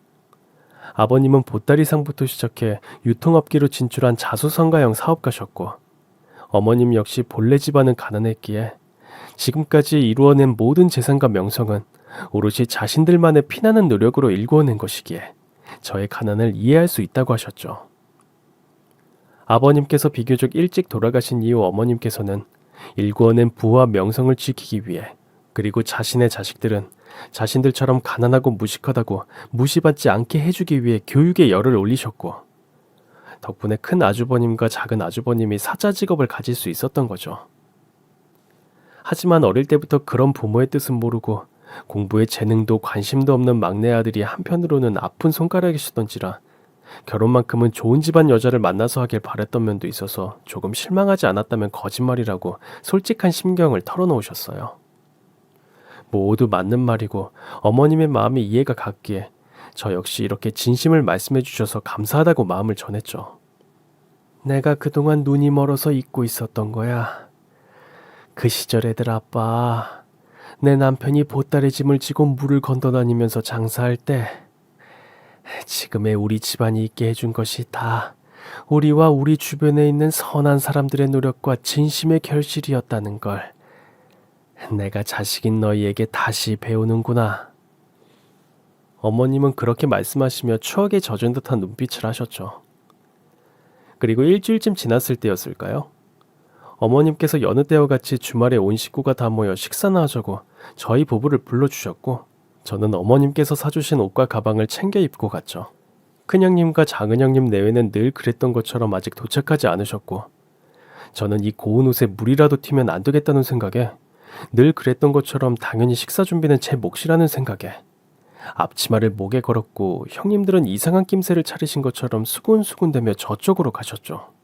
아버님은 보따리상부터 시작해 유통업계로 진출한 자수성가형 사업가셨고, 어머님 역시 본래 집안은 가난했기에 지금까지 이루어낸 모든 재산과 명성은 오롯이 자신들만의 피나는 노력으로 일구어낸 것이기에 저의 가난을 이해할 수 있다고 하셨죠. 아버님께서 비교적 일찍 돌아가신 이후 어머님께서는 일구어낸 부와 명성을 지키기 위해, 그리고 자신의 자식들은 자신들처럼 가난하고 무식하다고 무시받지 않게 해주기 위해 교육에 열을 올리셨고, 덕분에 큰 아주버님과 작은 아주버님이 사자 직업을 가질 수 있었던 거죠. 하지만 어릴 때부터 그런 부모의 뜻은 모르고 공부에 재능도 관심도 없는 막내 아들이 한편으로는 아픈 손가락이시던지라 결혼만큼은 좋은 집안 여자를 만나서 하길 바랬던 면도 있어서 조금 실망하지 않았다면 거짓말이라고 솔직한 심경을 털어놓으셨어요. 모두 맞는 말이고 어머님의 마음이 이해가 갔기에 저 역시 이렇게 진심을 말씀해 주셔서 감사하다고 마음을 전했죠. 내가 그동안 눈이 멀어서 잊고 있었던 거야. 그 시절 애들 아빠, 내 남편이 보따리 짐을 지고 물을 건너다니면서 장사할 때 지금의 우리 집안이 있게 해준 것이 다 우리와 우리 주변에 있는 선한 사람들의 노력과 진심의 결실이었다는 걸 내가 자식인 너희에게 다시 배우는구나. 어머님은 그렇게 말씀하시며 추억에 젖은 듯한 눈빛을 하셨죠. 그리고 일주일쯤 지났을 때였을까요? 어머님께서 여느 때와 같이 주말에 온 식구가 다 모여 식사나 하자고 저희 부부를 불러주셨고, 저는 어머님께서 사주신 옷과 가방을 챙겨 입고 갔죠. 큰형님과 작은형님 내외는 늘 그랬던 것처럼 아직 도착하지 않으셨고, 저는 이 고운 옷에 물이라도 튀면 안 되겠다는 생각에, 늘 그랬던 것처럼 당연히 식사 준비는 제 몫이라는 생각에 앞치마를 목에 걸었고, 형님들은 이상한 낌새를 차리신 것처럼 수군수군대며 저쪽으로 가셨죠.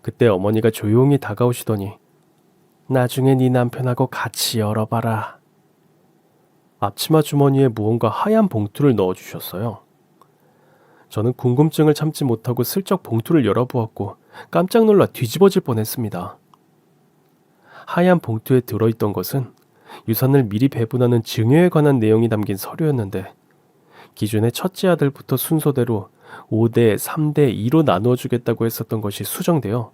그때 어머니가 조용히 다가오시더니 나중에 네 남편하고 같이 열어봐라. 앞치마 주머니에 무언가 하얀 봉투를 넣어주셨어요. 저는 궁금증을 참지 못하고 슬쩍 봉투를 열어보았고 깜짝 놀라 뒤집어질 뻔했습니다. 하얀 봉투에 들어있던 것은 유산을 미리 배분하는 증여에 관한 내용이 담긴 서류였는데, 기존의 첫째 아들부터 순서대로 5대 3대 2로 나누어 주겠다고 했었던 것이 수정되어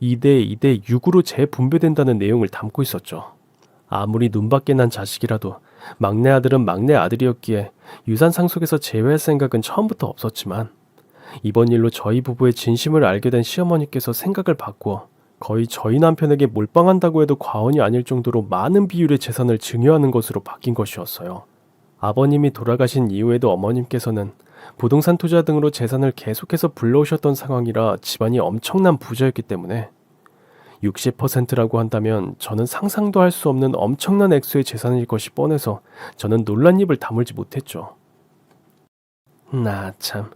2대 2대 6으로 재분배된다는 내용을 담고 있었죠. 아무리 눈밖에 난 자식이라도 막내 아들은 막내 아들이었기에 유산 상속에서 제외할 생각은 처음부터 없었지만, 이번 일로 저희 부부의 진심을 알게 된 시어머니께서 생각을 바꾸어 거의 저희 남편에게 몰빵한다고 해도 과언이 아닐 정도로 많은 비율의 재산을 증여하는 것으로 바뀐 것이었어요. 아버님이 돌아가신 이후에도 어머님께서는 부동산 투자 등으로 재산을 계속해서 불러오셨던 상황이라 집안이 엄청난 부자였기 때문에 60%라고 한다면 저는 상상도 할 수 없는 엄청난 액수의 재산일 것이 뻔해서 저는 놀란 입을 다물지 못했죠. 나 참,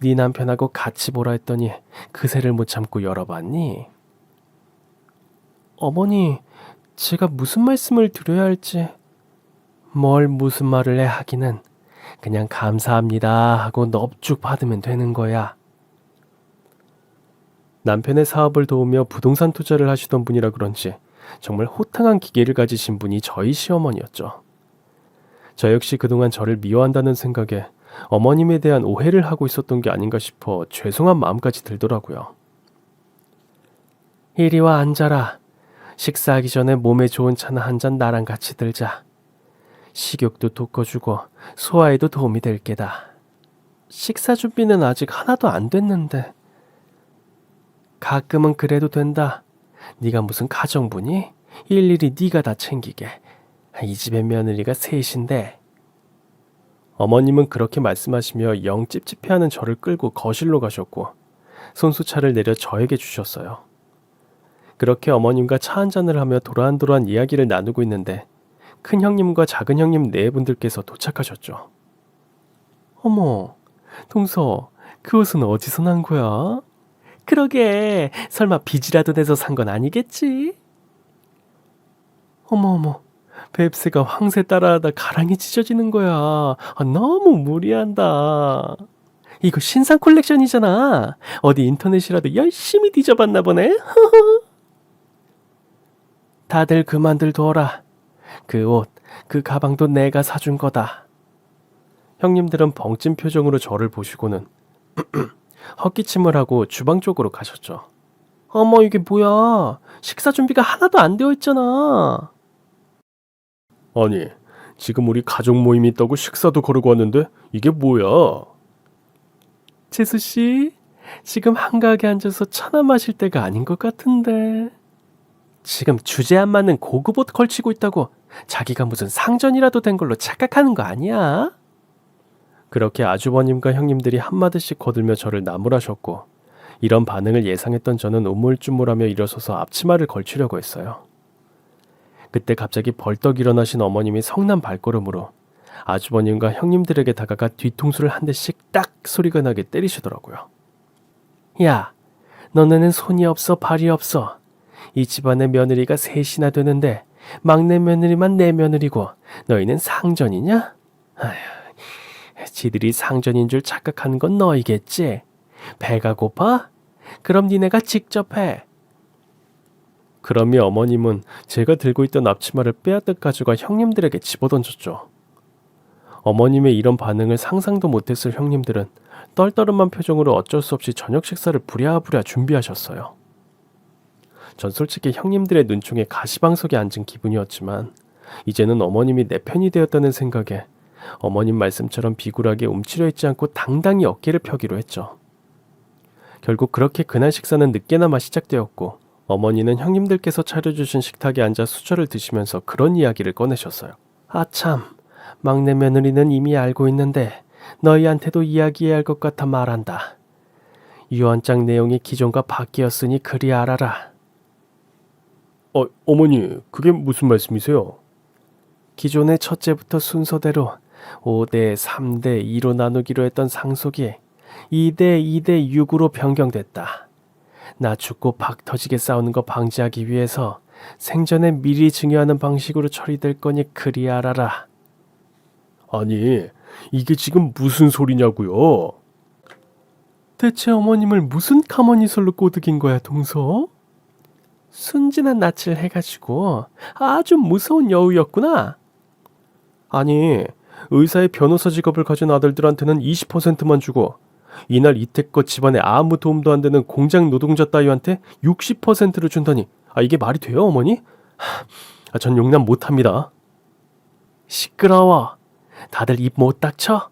네 남편하고 같이 보라 했더니 그새를 못 참고 열어봤니? 어머니, 제가 무슨 말씀을 드려야 할지. 뭘 무슨 말을 해 하기는 그냥 감사합니다 하고 넙죽 받으면 되는 거야. 남편의 사업을 도우며 부동산 투자를 하시던 분이라 그런지 정말 호탕한 기계를 가지신 분이 저희 시어머니였죠. 저 역시 그동안 저를 미워한다는 생각에 어머님에 대한 오해를 하고 있었던 게 아닌가 싶어 죄송한 마음까지 들더라고요. 이리 와 앉아라. 식사하기 전에 몸에 좋은 차나 한 잔 나랑 같이 들자. 식욕도 돋궈주고 소화에도 도움이 될 게다. 식사 준비는 아직 하나도 안 됐는데. 가끔은 그래도 된다. 네가 무슨 가정부니? 일일이 네가 다 챙기게. 이 집의 며느리가 셋인데. 어머님은 그렇게 말씀하시며 영 찝찝해하는 저를 끌고 거실로 가셨고 손수차를 내려 저에게 주셨어요. 그렇게 어머님과 차 한잔을 하며 도란도란 이야기를 나누고 있는데 큰 형님과 작은 형님 네 분들께서 도착하셨죠. 어머, 동서, 그 옷은 어디서 난 거야? 그러게, 설마 빚이라도 내서 산 건 아니겠지? 어머, 뱁새가 황새 따라하다 가랑이 찢어지는 거야. 너무 무리한다. 이거 신상 콜렉션이잖아. 어디 인터넷이라도 열심히 뒤져봤나 보네. 다들 그만들 둬라. 그 옷, 그 가방도 내가 사준 거다. 형님들은 벙찐 표정으로 저를 보시고는 헛기침을 하고 주방 쪽으로 가셨죠. 어머, 이게 뭐야? 식사 준비가 하나도 안 되어 있잖아. 아니, 지금 우리 가족 모임이 있다고 식사도 거르고 왔는데 이게 뭐야? 재수씨, 지금 한가하게 앉아서 차나 마실 때가 아닌 것 같은데. 지금 주제 안 맞는 고급 옷 걸치고 있다고 자기가 무슨 상전이라도 된 걸로 착각하는 거 아니야? 그렇게 아주버님과 형님들이 한마디씩 거들며 저를 나무라셨고 이런 반응을 예상했던 저는 우물쭈물하며 일어서서 앞치마를 걸치려고 했어요. 그때 갑자기 벌떡 일어나신 어머님이 성난 발걸음으로 아주버님과 형님들에게 다가가 뒤통수를 한 대씩 딱 소리가 나게 때리시더라고요. 야, 너네는 손이 없어 발이 없어. 이 집안의 며느리가 셋이나 되는데 막내 며느리만 내 며느리고 너희는 상전이냐? 아휴, 지들이 상전인 줄 착각하는 건 너희겠지. 배가 고파? 그럼 니네가 직접 해. 그러며 어머님은 제가 들고 있던 앞치마를 빼앗듯 가져가 형님들에게 집어던졌죠. 어머님의 이런 반응을 상상도 못했을 형님들은 떨떠름한 표정으로 어쩔 수 없이 저녁 식사를 부랴부랴 준비하셨어요. 전 솔직히 형님들의 눈총에 가시방석에 앉은 기분이었지만 이제는 어머님이 내 편이 되었다는 생각에 어머님 말씀처럼 비굴하게 움츠려 있지 않고 당당히 어깨를 펴기로 했죠. 결국 그렇게 그날 식사는 늦게나마 시작되었고 어머니는 형님들께서 차려주신 식탁에 앉아 수저를 드시면서 그런 이야기를 꺼내셨어요. 아참, 막내 며느리는 이미 알고 있는데 너희한테도 이야기해야 할 것 같아 말한다. 유언장 내용이 기존과 바뀌었으니 그리 알아라. 어머니, 그게 무슨 말씀이세요? 기존의 첫째부터 순서대로 5대 3대 2로 나누기로 했던 상속이 2대 2대 6으로 변경됐다. 나 죽고 박 터지게 싸우는 거 방지하기 위해서 생전에 미리 증여하는 방식으로 처리될 거니 그리 알아라. 아니, 이게 지금 무슨 소리냐고요? 대체 어머님을 무슨 가머니설로 꼬드긴 거야, 동서? 순진한 낯을 해가지고 아주 무서운 여우였구나. 아니, 의사의 변호사 직업을 가진 아들들한테는 20%만 주고 이날 이태껏 집안에 아무 도움도 안 되는 공장 노동자 따위한테 60%를 준다니 이게 말이 돼요, 어머니? 전 용납 못합니다. 시끄러워. 다들 입 못 닥쳐?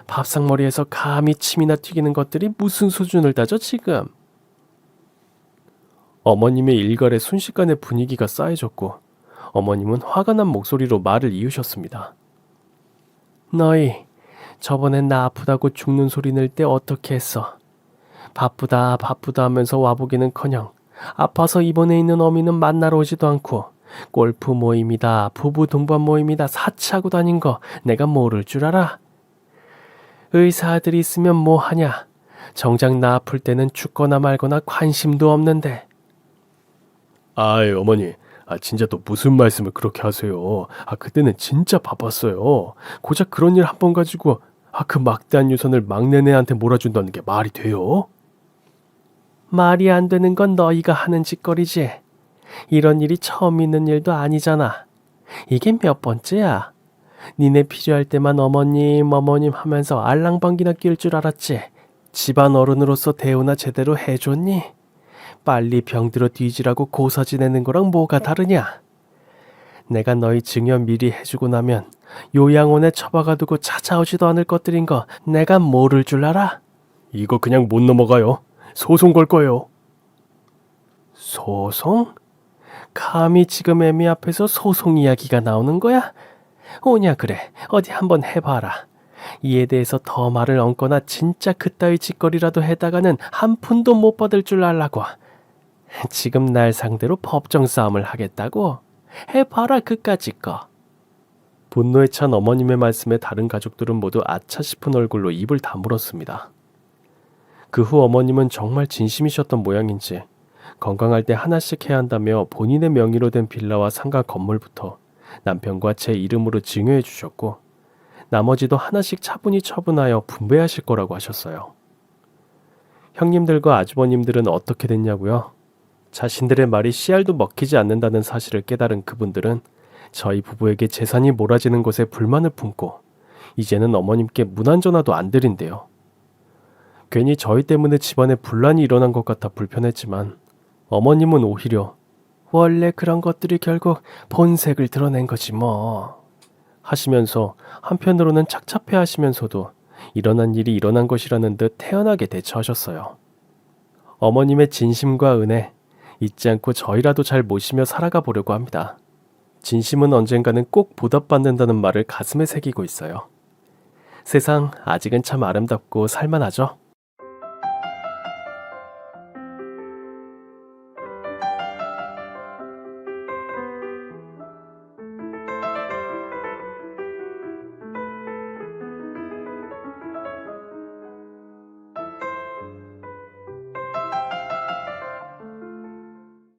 밥상머리에서 감히 침이나 튀기는 것들이 무슨 수준을 따져 지금? 어머님의 일갈에 순식간에 분위기가 싸해졌고 어머님은 화가 난 목소리로 말을 이으셨습니다. 너희 저번엔 나 아프다고 죽는 소리 낼 때 어떻게 했어? 바쁘다 하면서 와보기는커녕 아파서 입원해 있는 어미는 만나러 오지도 않고 골프 모임이다 부부 동반 모임이다 사치하고 다닌 거 내가 모를 줄 알아? 의사 아들이 있으면 뭐 하냐? 정작 나 아플 때는 죽거나 말거나 관심도 없는데. 아이 어머니, 진짜 또 무슨 말씀을 그렇게 하세요. 그때는 진짜 바빴어요. 고작 그런 일 한 번 가지고 그 막대한 유산을 막내네한테 몰아준다는 게 말이 돼요? 말이 안 되는 건 너희가 하는 짓거리지. 이런 일이 처음 있는 일도 아니잖아. 이게 몇 번째야? 니네 필요할 때만 어머님 하면서 알랑방귀나 낄 줄 알았지. 집안 어른으로서 대우나 제대로 해줬니? 빨리 병들어 뒤지라고 고사 지내는 거랑 뭐가 다르냐? 내가 너희 증여 미리 해주고 나면 요양원에 처박아 두고 찾아오지도 않을 것들인 거 내가 모를 줄 알아? 이거 그냥 못 넘어가요. 소송 걸 거예요. 소송? 감히 지금 애미 앞에서 소송 이야기가 나오는 거야? 오냐 그래, 어디 한번 해봐라. 이에 대해서 더 말을 얹거나 진짜 그따위 짓거리라도 해다가는 한 푼도 못 받을 줄 알라고. 지금 날 상대로 법정 싸움을 하겠다고? 해봐라 그까짓 거. 분노에 찬 어머님의 말씀에 다른 가족들은 모두 아차 싶은 얼굴로 입을 다물었습니다. 그 후 어머님은 정말 진심이셨던 모양인지 건강할 때 하나씩 해야 한다며 본인의 명의로 된 빌라와 상가 건물부터 남편과 제 이름으로 증여해 주셨고 나머지도 하나씩 차분히 처분하여 분배하실 거라고 하셨어요. 형님들과 아주버님들은 어떻게 됐냐고요? 자신들의 말이 씨알도 먹히지 않는다는 사실을 깨달은 그분들은 저희 부부에게 재산이 몰아지는 것에 불만을 품고 이제는 어머님께 문안전화도 안 드린대요. 괜히 저희 때문에 집안에 분란이 일어난 것 같아 불편했지만 어머님은 오히려 원래 그런 것들이 결국 본색을 드러낸 거지 뭐 하시면서 한편으로는 착잡해 하시면서도 일어난 일이 일어난 것이라는 듯 태연하게 대처하셨어요. 어머님의 진심과 은혜 잊지 않고 저희라도 잘 모시며 살아가 보려고 합니다. 진심은 언젠가는 꼭 보답받는다는 말을 가슴에 새기고 있어요. 세상 아직은 참 아름답고 살만하죠?